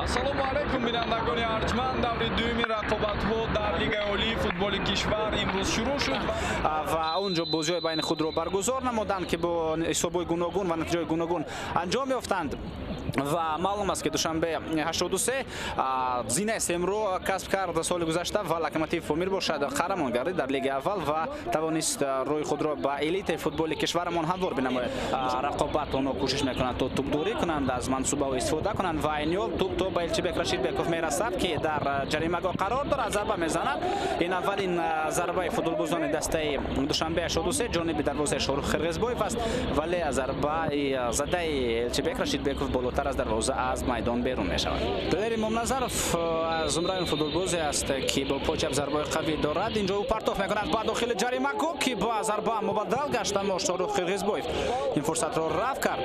Ассалому алайкум бинандагони арҷманд. Даври дуюми рақобатҳо дар Лигаи олии футболи кишвар имрӯз шурӯъ шуд ва онҷо бозиҳои байни худро баргузор намуданд ки бо ҳисобҳои гуногун ва натиҷаҳои гуногун анҷом ёфтанд. ва маълум аст ки Душанбе 83 зинаи семро касб кард соли гузашта ва Локомотив Помир бошад қаҳрамон гардид дар лигаи аввал ва тавонист рӯи худро ба элитаи футболи кишварамон ҳамвор бинамояд. Рақобат онҳо кӯшиш мекунанд то тӯбдорӣ кунанд, аз мансубаҳо истифода кунанд ва айниёл тӯб то ба Илчибек Рашидбеков мерасад ки дар ҷаримагоҳ қарор дорад, зарба мезанад. Ин аввалин зарбаи футболбозони дастаи Душанбе 83 ҷониби дарвозаи Шорҳи Қирғизбоев аст, вале зарбаи задаи Илчибек Рашидбеков болотар аз дарвоза аз майдон берун мешавад. Пелери Момназаров аз зумраи футболбозе аст ки бо почаб зарбаи қавӣ дорад. Инҷо ӯ партоф мекунад ба дохили ҷаримагоҳ ки ба зарба мубаддал гашт, аммо Шорҳи Қирғизбоев ин фурсатро рафт кард.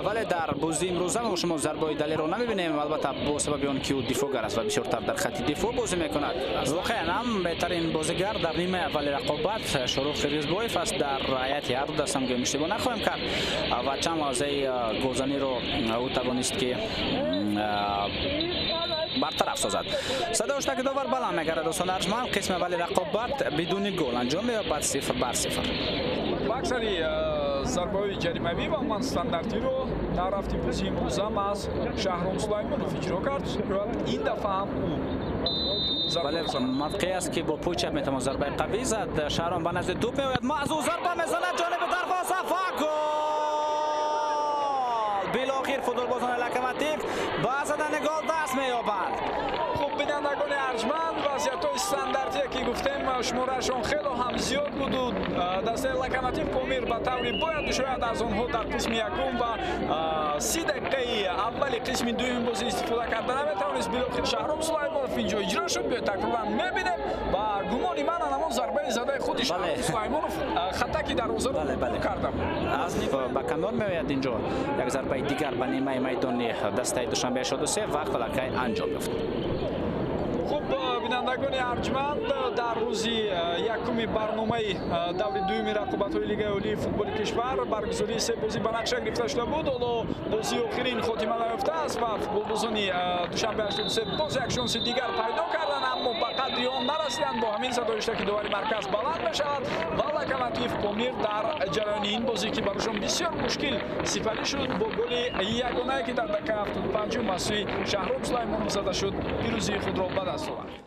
Вале дар бозии имрӯза мо шумо зарбаи далеро намебинем, албатта бо сабаби он ки ӯ дифоъгар аст ва бисёртар дар хатти дифоъ бозӣ мекунад. Воқеан ҳам беҳтарин бозигар дар нимаи аввали рақобат Шорҳи Қирғизбоев аст. дар ҳайати ҳарду дастам гӯем иштибоҳ нахоҳем кард ва чанд лаҳзаи голзаниро ӯ тавонист ки бартараф созад. Садои ҳуштаки довар баланд мегардад дӯстон арҷманд. Қисми аввали рақобат бидуни гол анҷом меёбад 0-0. аксари зарбаҳои ҷаримавӣ ва ман стандартиро дар рафти бозии имрӯзам аз Шаҳром Сулаймонов иҷро кард. Ин дафъа ҳам вале мавқеъ аст ки бо пӯй чап метавон зарбаи қавӣ зад. Шаҳром ба назди тӯб меояд, мазу зарба мезанад ҷониби дарвоза ва гол! Билохир футболбозони Локомотив ба задани гол даст меёбанд. хуб бинандагони арҷманд, вазъиятҳои стандартие ки гуфтем шумораашон хело ҳам зиёд буду. дастаи Локомотив Помир ба таври бояд шояд аз онҳо дар қисми якум ва 30 дақиқаи аввали қисми дуюми бозӣ истифода карда наметавонист. Билохир Шаҳром Сулаймонов инҷо иҷро шуд. биё такроран мебинем. ба гумони ман ҳамон зарбаи задаи худи Шаҳром Сулаймонов хатаки дарвозаро карда аз ба канор меояд инҷо як зарбаи дигар ба нимаи майдони дастаи Душанбе 83 вақт аллакай анҷом ёфт. хуб бинандагони арҷманд, дар рӯзи якуми барномаи даври дуюми рақобатҳои Лигаи олии футболи кишвар баргузории се бозӣ ба нақша гирифта шуда буд. ҳоло бозии охирин хотима наёфтааст ва футболбозони Душанбе 83 боз як шонси дигар пайдо карданд, аммо ба қадри он нарасиданд. бо ҳамин садои ҳуштаки довари марказ баланд мешавад ва Локомотив Помир дар ҷараёни ин бозӣ ки барошон бисёр мушкил сифарӣ шуд, бо голи ягонае ки дар дақиқаи 75 аз сӯи Шаҳром Сулаймонов зада шуд, пирӯзии худро ба даст овард.